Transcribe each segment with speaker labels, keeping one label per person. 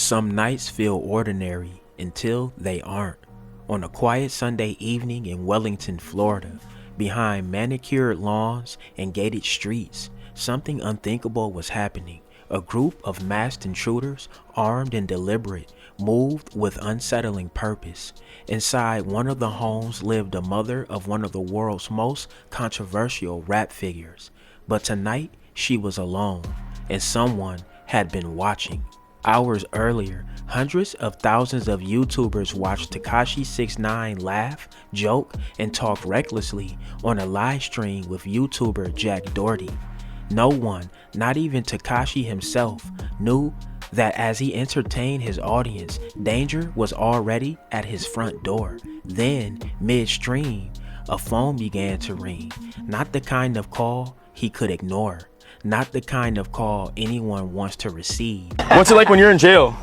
Speaker 1: Some nights feel ordinary until they aren't. On a quiet Sunday evening in Wellington, Florida, behind manicured lawns and gated streets, something unthinkable was happening. A group of masked intruders, armed and deliberate, moved with unsettling purpose. Inside one of the homes lived a mother of one of the world's most controversial rap figures. But tonight, she was alone, and someone had been watching. Hours earlier, hundreds of thousands of YouTubers watched Tekashi 6ix9ine laugh, joke, and talk recklessly on a live stream with YouTuber Jack Doherty. No one, not even Tekashi himself, knew that as he entertained his audience, danger was already at his front door. Then, midstream, a phone began to ring. Not the kind of call he could ignore. Not the kind of call anyone wants to receive.
Speaker 2: What's it like when you're in jail?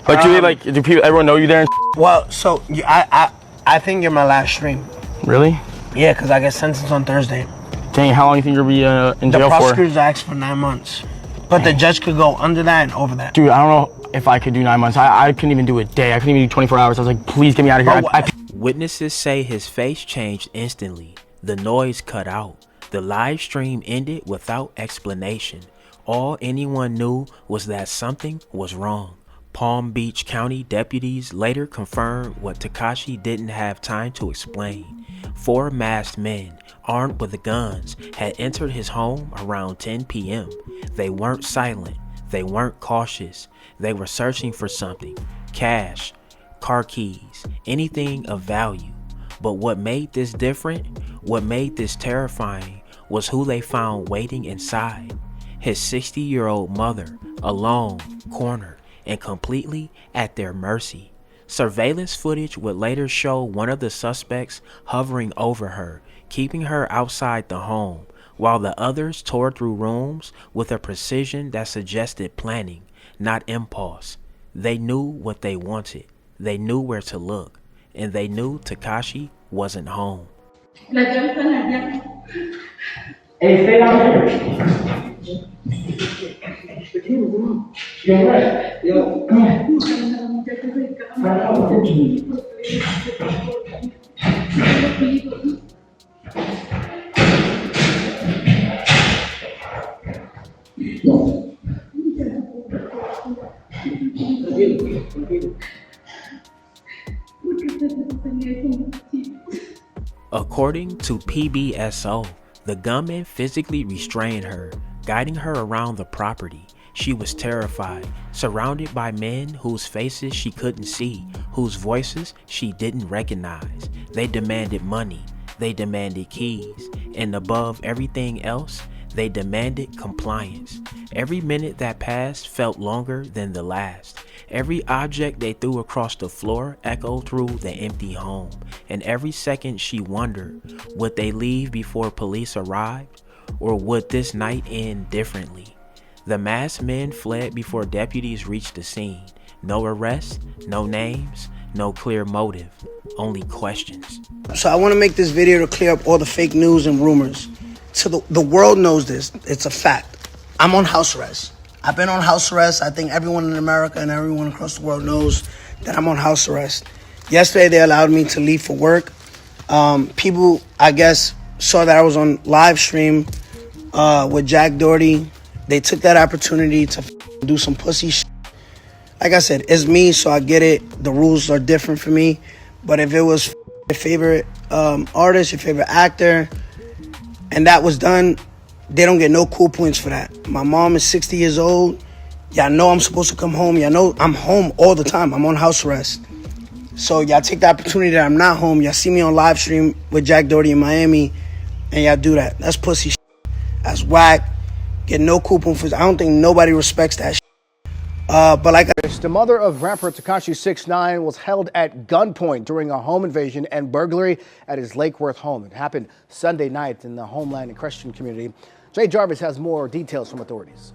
Speaker 2: Like, do people, everyone know you there?
Speaker 3: Well, so I think you're my last stream.
Speaker 2: Really?
Speaker 3: Yeah, because I get sentenced on Thursday.
Speaker 2: Dang, how long do you think you'll be in jail for?
Speaker 3: The prosecutors asked for 9 months. But the judge could go under that and over that.
Speaker 2: Dude, I don't know if I could do 9 months. I couldn't even do a day. I couldn't even do 24 hours. I was like, please get me out of here.
Speaker 1: Witnesses say his face changed instantly. The noise cut out. The live stream ended without explanation. All anyone knew was that something was wrong. Palm Beach County deputies later confirmed what Tekashi didn't have time to explain. 4 masked men, armed with guns, had entered his home around 10 p.m. They weren't silent. They weren't cautious. They were searching for something. Cash, car keys, anything of value. But what made this different, what made this terrifying, was who they found waiting inside. His 60-year-old mother, alone, cornered, and completely at their mercy. Surveillance footage would later show one of the suspects hovering over her, keeping her outside the home, while the others tore through rooms with a precision that suggested planning, not impulse. They knew what they wanted. They knew where to look, and they knew Tekashi wasn't home.
Speaker 4: Hey, stay down here. You're right. Yo, come here.
Speaker 1: According to PBSO, the gunman physically restrained her, guiding her around the property. She was terrified, surrounded by men whose faces she couldn't see, whose voices she didn't recognize. They demanded money, they demanded keys, and above everything else, they demanded compliance. Every minute that passed felt longer than the last. Every object they threw across the floor echoed through the empty home, and every second she wondered, would they leave before police arrived, or would this night end differently? The masked men fled before deputies reached the scene. No arrests, no names, no clear motive, only questions.
Speaker 3: So I want to make this video to clear up all the fake news and rumors. So the world knows this. It's a fact. I'm on house arrest. I've been on house arrest. I think everyone in America and everyone across the world knows that I'm on house arrest. Yesterday, they allowed me to leave for work. People, I guess, saw that I was on live stream with Jack Doherty. They took that opportunity to do some pussy shit. Like I said, it's me, so I get it. The rules are different for me. But if it was your favorite artist, your favorite actor, and that was done, they don't get no cool points for that. My mom is 60 years old. Y'all know I'm supposed to come home. Y'all know I'm home all the time. I'm on house arrest. So y'all take the opportunity that I'm not home. Y'all see me on live stream with Jack Doherty in Miami, and y'all do that. That's pussy shit. That's whack. Get no cool points. I don't think nobody respects that shit. But like
Speaker 5: the mother of rapper Tekashi 6ix9ine was held at gunpoint during a home invasion and burglary at his Lake Worth home. It happened Sunday night in the Homeland and Christian community. Jay Jarvis has more details from authorities.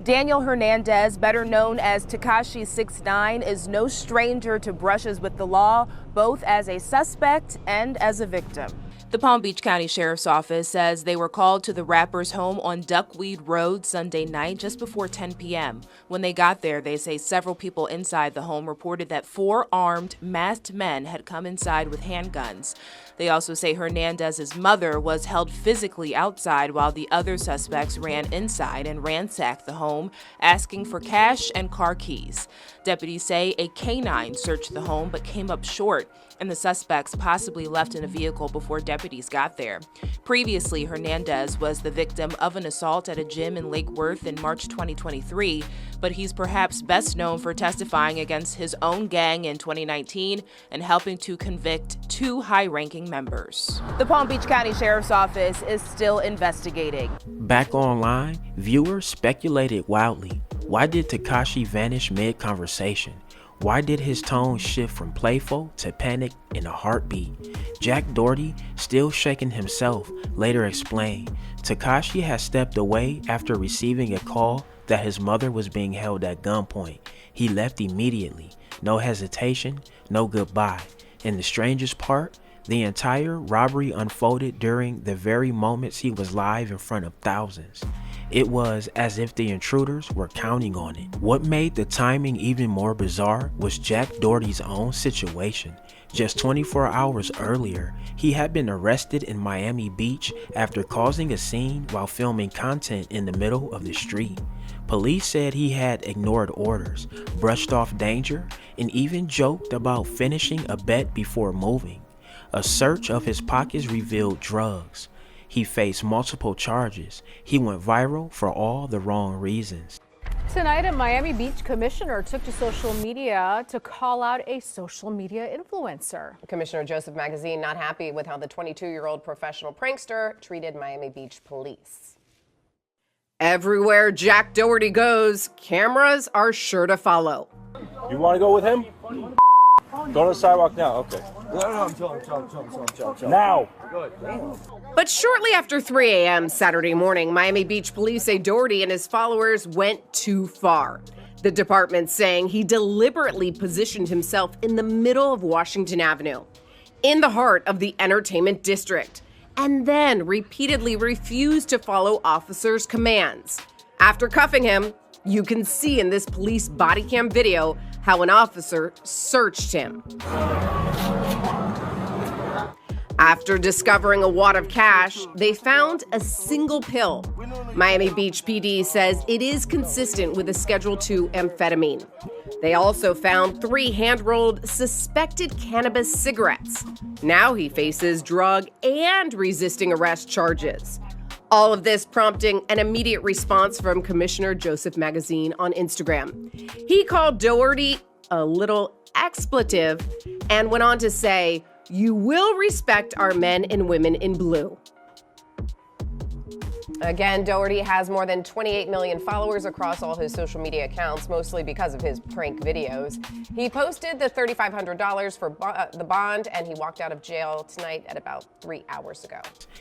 Speaker 6: Daniel Hernandez, better known as Tekashi 6ix9ine, is no stranger to brushes with the law, both as a suspect and as a victim. The Palm Beach County Sheriff's Office says they were called to the rapper's home on Duckweed Road Sunday night just before 10 p.m. When they got there, they say several people inside the home reported that 4 armed, masked men had come inside with handguns. They also say Hernandez's mother was held physically outside while the other suspects ran inside and ransacked the home, asking for cash and car keys. Deputies say a canine searched the home but came up short, and the suspects possibly left in a vehicle before deputies got there. Previously, Hernandez was the victim of an assault at a gym in Lake Worth in March 2023, but he's perhaps best known for testifying against his own gang in 2019 and helping to convict 2 high-ranking members. The Palm Beach County Sheriff's Office is still investigating.
Speaker 1: Back online, viewers speculated wildly. Why did Tekashi vanish mid-conversation? Why did his tone shift from playful to panic in a heartbeat? Jack Doherty, still shaking himself, later explained, Tekashi had stepped away after receiving a call that his mother was being held at gunpoint. He left immediately, no hesitation, no goodbye. And the strangest part, the entire robbery unfolded during the very moments he was live in front of thousands. It was as if the intruders were counting on it. What made the timing even more bizarre was Jack Doherty's own situation. Just 24 hours earlier, he had been arrested in Miami Beach after causing a scene while filming content in the middle of the street. Police said he had ignored orders, brushed off danger, and even joked about finishing a bet before moving. A search of his pockets revealed drugs. He faced multiple charges. He went viral for all the wrong reasons.
Speaker 7: Tonight, a Miami Beach commissioner took to social media to call out a social media influencer.
Speaker 8: Commissioner Joseph Magazine not happy with how the 22-year-old professional prankster treated Miami Beach police. Everywhere Jack Doherty goes, cameras are sure to follow.
Speaker 9: You want to go with him? Go to the sidewalk now. Okay. Now.
Speaker 8: But shortly after 3 a.m. Saturday morning, Miami Beach police say Doherty and his followers went too far. The department saying he deliberately positioned himself in the middle of Washington Avenue, in the heart of the entertainment district, and then repeatedly refused to follow officers' commands. After cuffing him, you can see in this police body cam video how an officer searched him. After discovering a wad of cash, they found a single pill. Miami Beach PD says it is consistent with a Schedule II amphetamine. They also found 3 hand-rolled suspected cannabis cigarettes. Now he faces drug and resisting arrest charges. All of this prompting an immediate response from Commissioner Joseph Magazine on Instagram. He called Doherty a little expletive and went on to say, "You will respect our men and women in blue." Again, Doherty has more than 28 million followers across all his social media accounts, mostly because of his prank videos. He posted the $3,500 for the bond, and he walked out of jail tonight at about 3 hours ago.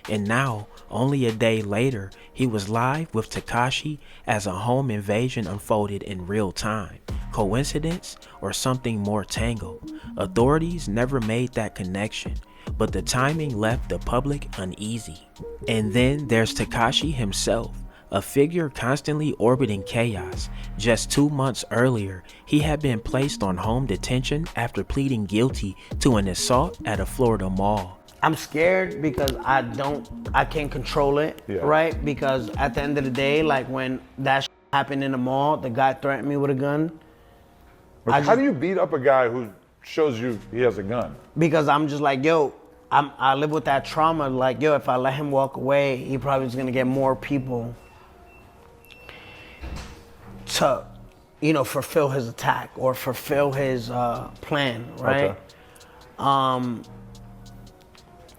Speaker 1: And now, only a day later, he was live with Tekashi as a home invasion unfolded in real time. Coincidence or something more tangled? Authorities never made that connection, but the timing left the public uneasy. And then there's Tekashi himself, a figure constantly orbiting chaos. Just 2 months earlier, he had been placed on home detention after pleading guilty to an assault at a Florida mall.
Speaker 3: I'm scared because I can't control it, right? Because at the end of the day, like when that happened in the mall, the guy threatened me with a gun.
Speaker 10: How do you beat up a guy who shows you he has a gun?
Speaker 3: Because I'm just like, yo, I live with that trauma. Like, yo, if I let him walk away, he probably is gonna get more people to, you know, fulfill his attack or fulfill his plan, right? Okay.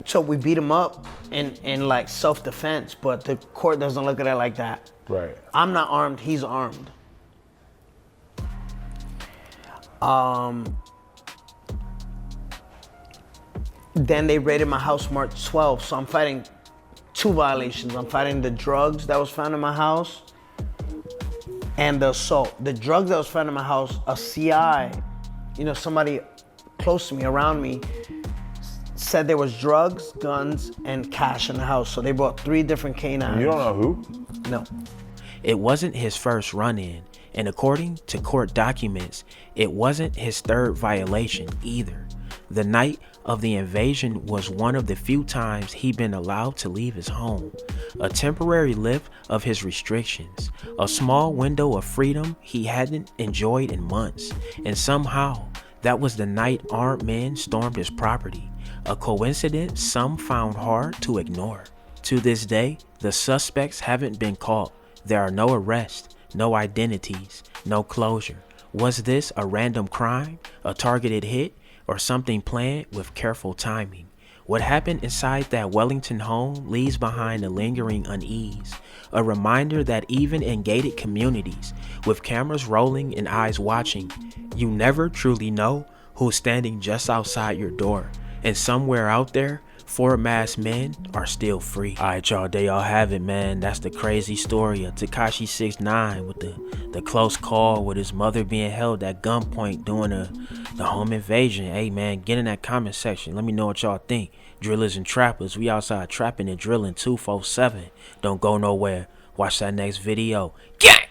Speaker 3: So we beat him up in like self-defense, but the court doesn't look at it like that.
Speaker 10: Right.
Speaker 3: I'm not armed, he's armed. Then they raided my house March 12th, so I'm fighting 2 violations. I'm fighting the drugs that was found in my house and the assault. The drugs that was found in my house, a CI, you know, somebody close to me, around me, said there was drugs, guns, and cash in the house. So they brought 3 different canines.
Speaker 10: You don't know who?
Speaker 3: No.
Speaker 1: It wasn't his first run-in, and according to court documents, it wasn't his 3rd violation either. The night of the invasion was one of the few times he'd been allowed to leave his home, a temporary lift of his restrictions, a small window of freedom he hadn't enjoyed in months, and somehow that was the night armed men stormed his property, a coincidence some found hard to ignore. To this day, the suspects haven't been caught. There are no arrests, no identities, no closure. Was this a random crime, a targeted hit, or something planned with careful timing? What happened inside that Wellington home leaves behind a lingering unease, a reminder that even in gated communities, with cameras rolling and eyes watching, you never truly know who's standing just outside your door. And somewhere out there, 4 masked men are still free. Alright y'all, there y'all have it, man. That's the crazy story of Tekashi 6ix9ine with the close call with his mother being held at gunpoint during the home invasion. Hey man, get in that comment section. Let me know what y'all think. Drillers and trappers, we outside trapping and drilling 247. Don't go nowhere. Watch that next video. Get!